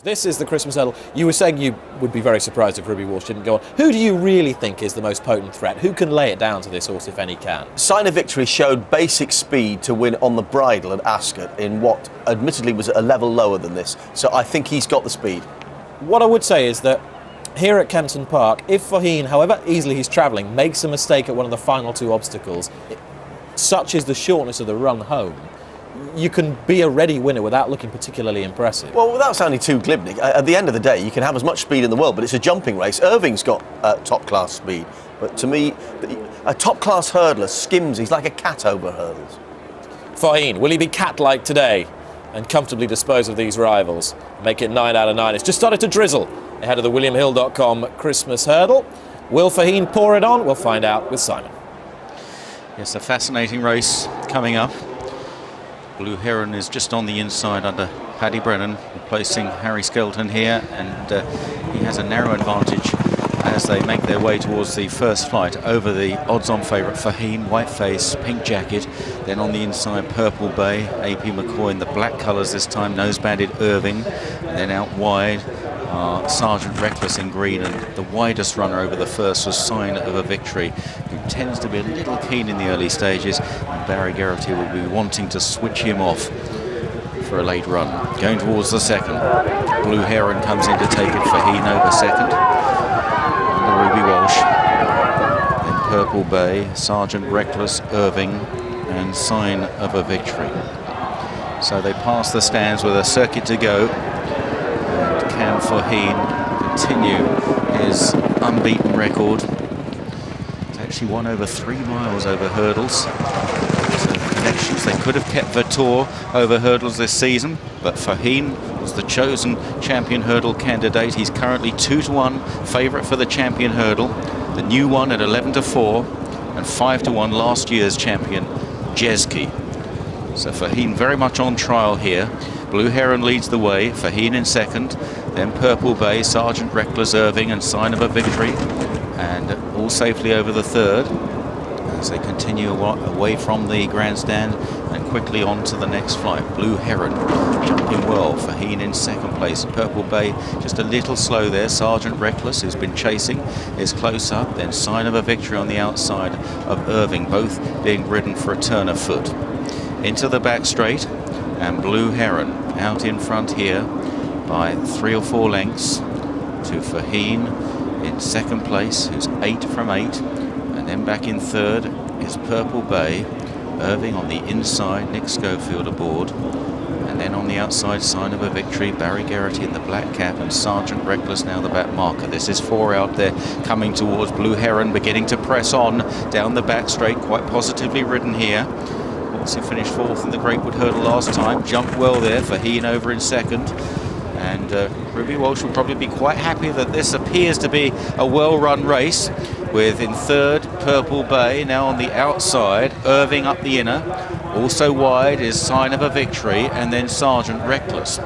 This is the Christmas hurdle. You were saying you would be very surprised if Ruby Walsh didn't go on. Who do you really think is the most potent threat? Who can lay it down to this horse, if any can? Sign of Victory showed basic speed to win on the bridle at Ascot in what admittedly was a level lower than this. So I think he's got the speed. What I would say is that here at Kempton Park, if Faugheen, however easily he's travelling, makes a mistake at one of the final two obstacles, such is the shortness of the run home, you can be a ready winner without looking particularly impressive. Well, without sounding too glib, Nick, at the end of the day, you can have as much speed in the world, but it's a jumping race. Irving's got top-class speed, but to me, a top-class hurdler skims. He's like a cat over hurdles. Faugheen, will he be cat-like today and comfortably dispose of these rivals? Make it 9 out of 9. It's just started to drizzle ahead of the WilliamHill.com Christmas hurdle. Will Faugheen pour it on? We'll find out with Simon. Yes, a fascinating race coming up. Blue Heron is just on the inside under Paddy Brennan, replacing Harry Skelton here, and he has a narrow advantage as they make their way towards the first flight over the odds-on favourite Faugheen, white face, pink jacket. Then on the inside, Purple Bay, AP McCoy in the black colours this time, nose-banded Irving, and then out wide Sergeant Reckless in green, and the widest runner over the first was Sign of a Victory, who tends to be a little keen in the early stages, and Barry Geraghty will be wanting to switch him off for a late run. Going towards the second, Blue Heron comes in to take it. Faugheen over second, under Ruby Walsh, then Purple Bay, Sergeant Reckless, Irving, and Sign of a Victory. So they pass the stands with a circuit to go. Can Faugheen continue his unbeaten record? He's actually won over 3 miles over hurdles. So connections, they could have kept Vautour over hurdles this season, but Faugheen was the chosen champion hurdle candidate. He's currently 2-1 favourite for the champion hurdle. The new one at 11-4, and 5-1 last year's champion, Jeski. So Faugheen very much on trial here. Blue Heron leads the way, Faugheen in second, then Purple Bay, Sergeant Reckless, Irving, and Sign of a Victory, and all safely over the third as they continue away from the grandstand and quickly on to the next flight. Blue Heron jumping well, Faugheen in second place, Purple Bay just a little slow there. Sergeant Reckless, who's been chasing, is close up, then Sign of a Victory on the outside of Irving, both being ridden for a turn of foot. Into the back straight, and Blue Heron out in front here by 3 or 4 lengths to Faugheen in second place, who's 8 from 8, and then back in third is Purple Bay, Irving on the inside, Nick Schofield aboard, and then on the outside, Sign of a Victory, Barry Geraghty in the black cap, and Sergeant Reckless now the back marker. This is 4 out there coming towards Blue Heron, beginning to press on down the back straight, quite positively ridden here. He finished 4th in the Greatwood Hurdle last time, jumped well there, Faugheen over in second, and Ruby Walsh will probably be quite happy that this appears to be a well-run race, with in third Purple Bay, now on the outside, Irving up the inner, also wide is Sign of a Victory, and then Sergeant Reckless.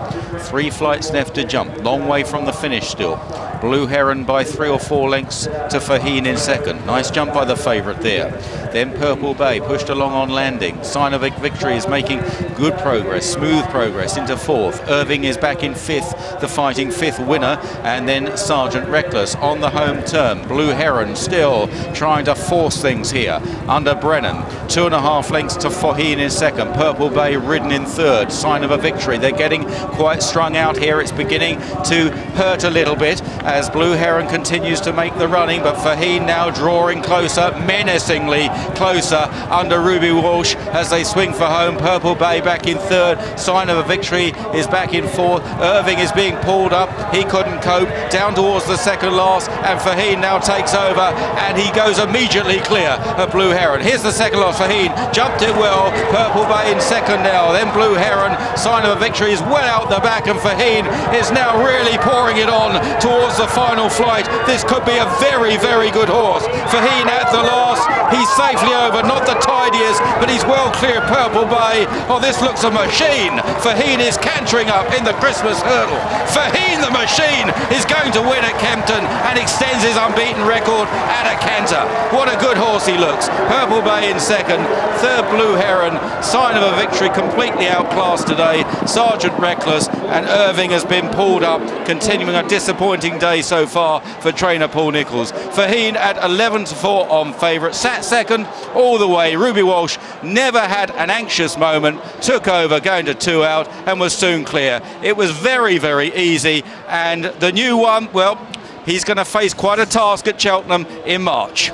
3 flights left to jump, long way from the finish still. Blue Heron by 3 or 4 lengths to Faugheen in second. Nice jump by the favourite there. Then Purple Bay pushed along on landing. Sign of a Victory is making good progress, smooth progress into 4th. Irving is back in 5th, the fighting 5th winner, and then Sergeant Reckless on the home turn. Blue Heron still trying to force things here under Brennan. 2.5 lengths to Faugheen in second. Purple Bay ridden in third. Sign of a Victory. They're getting quite strung out here. It's beginning to hurt a little bit as Blue Heron continues to make the running, but Faugheen now drawing closer, menacingly closer under Ruby Walsh as they swing for home. Purple Bay back in third. Sign of a Victory is back in fourth. Irving is being pulled up. He couldn't cope. Down towards the second last, and Faugheen now takes over, and he goes immediately clear of Blue Heron. Here's the second last. Faugheen jumped it well. Purple Bay in second now. Then Blue Heron. Sign of a Victory is well out the back, and Faugheen is now really pouring it on towards the final flight. This could be a very, very good horse. Faugheen at the last. He's safely over, not the tidiest, but he's well clear of Purple Bay. Oh, this looks a machine. Faugheen is cantering up in the Christmas hurdle. Faugheen the machine is going to win at Kempton and extends his unbeaten record at a canter. What a good horse he looks. Purple Bay in second, third Blue Heron, Sign of a victory, completely outclassed today. Sergeant reckless, and Irving has been pulled up, continuing a disappointing day so far for trainer Paul Nicholls. Faugheen at 11-4 on favourite, sat second all the way. Ruby Walsh never had an anxious moment, took over going to 2 out and was soon clear. It was very, very easy, and the new one, well, he's going to face quite a task at Cheltenham in March.